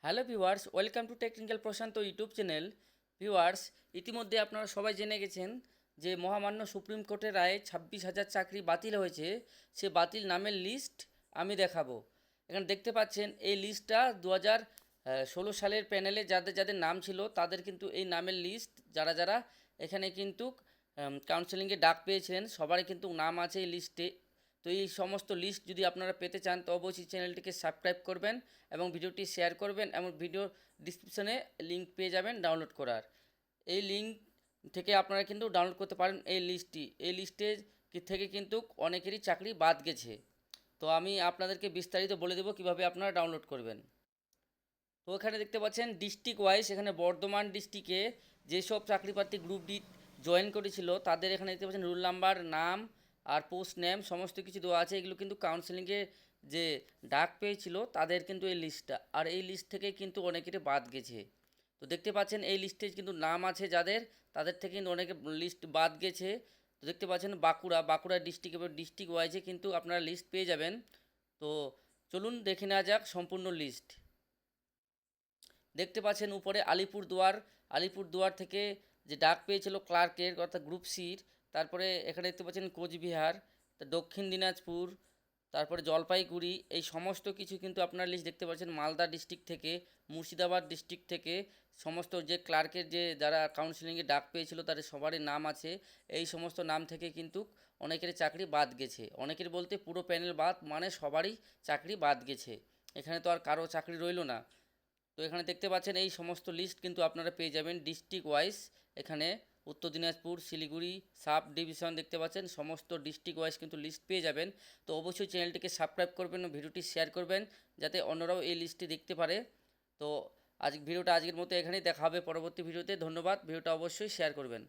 Hello viewers, welcome to technical Prashant YouTube channel. Viewers, ইতিমধ্যে আপনারা সবাই জেনে গেছেন যে মহামান্য সুপ্রিম কোর্টের রায়ে 26,000 চাকরি বাতিল হয়েছে। সে বাতিল নামের লিস্ট আমি দেখাবো। এখানে দেখতে পাচ্ছেন এই লিস্টটা 2016 সালের প্যানেলে যাদের যাদের নাম ছিল তাদের কিন্তু এই নামের লিস্ট, যারা যারা এখানে কিন্তু কাউন্সেলিংয়ে ডাক পেয়েছেন সবারই কিন্তু নাম আছে এই লিস্টে। তো এই সমস্ত লিস্ট যদি আপনারা পেতে চান তো অবশ্যই চ্যানেলটিকে সাবস্ক্রাইব করবেন এবং ভিডিওটি শেয়ার করবেন এবং ভিডিও ডিসক্রিপশনে লিঙ্ক পেয়ে যাবেন ডাউনলোড করার। এই লিঙ্ক থেকে আপনারা কিন্তু ডাউনলোড করতে পারেন এই লিস্টটি। এই লিস্টে থেকে কিন্তু অনেকেরই চাকরি বাদ গেছে। তো আমি আপনাদেরকে বিস্তারিত বলে দেবো কীভাবে আপনারা ডাউনলোড করবেন। তো এখানে দেখতে পাচ্ছেন ডিস্ট্রিক্ট ওয়াইজ, এখানে বর্ধমান ডিস্ট্রিক্টে যেসব চাকরি প্রার্থী গ্রুপ ডি জয়েন করেছিল তাদের এখানে দেখতে পাচ্ছেন রোল নাম্বার, নাম আর পোস্ট নেম সমস্ত কিছু দেওয়া আছে। এগুলো কিন্তু কাউন্সেলিংয়ে যে ডাক পেয়েছিল তাদের কিন্তু এই লিস্টটা, আর এই লিস্ট থেকে কিন্তু অনেকেরই বাদ গেছে। তো দেখতে পাচ্ছেন এই লিস্টে কিন্তু নাম আছে যাদের, তাদের থেকে কিন্তু অনেকে লিস্ট বাদ গেছে। তো দেখতে পাচ্ছেন বাঁকুড়া ডিস্ট্রিক্ট ওয়াইজে কিন্তু আপনারা লিস্ট পেয়ে যাবেন। তো চলুন দেখে নেওয়া যাক সম্পূর্ণ লিস্ট। দেখতে পাচ্ছেন উপরে আলিপুরদুয়ার থেকে যে ডাক পেয়েছিল ক্লার্কের অর্থাৎ গ্রুপ সির। তারপরে এখানে দেখতে পাচ্ছেন কোচবিহার, দক্ষিণ দিনাজপুর, তারপরে জলপাইগুড়ি, এই সমস্ত কিছু কিন্তু আপনার লিস্ট দেখতে পাচ্ছেন। মালদা ডিস্ট্রিক্ট থেকে, মুর্শিদাবাদ ডিস্ট্রিক্ট থেকে সমস্ত যে ক্লার্কের যে যারা কাউন্সিলিংয়ে ডাক পেয়েছিল তাদের সবারই নাম আছে। এই সমস্ত নাম থেকে কিন্তু অনেকের চাকরি বাদ গেছে। অনেকের বলতে পুরো প্যানেল বাদ, মানে সবারই চাকরি বাদ গেছে। এখানে তো আর কারো চাকরি রইল না। তো এখানে দেখতে পাচ্ছেন এই সমস্ত লিস্ট কিন্তু আপনারা পেয়ে যাবেন ডিস্ট্রিক্ট ওয়াইজ। এখানে উত্তর দিনাজপুর, শিলিগুড়ি সাব ডিভিশন দেখতে পাচ্ছেন, সমস্ত ডিস্ট্রিক্ট ওয়াইজ কিন্তু লিস্ট পেয়ে যাবেন। তো অবশ্যই চ্যানেলটিকে সাবস্ক্রাইব করবেন ও ভিডিওটি শেয়ার করবেন যাতে অন্যরাও এই লিস্টটি দেখতে পারে। তো ভিডিওটা আজকের মতো এখানেই দেখা হবে পরবর্তী ভিডিওতে। ধন্যবাদ, ভিডিওটা অবশ্যই শেয়ার করবেন।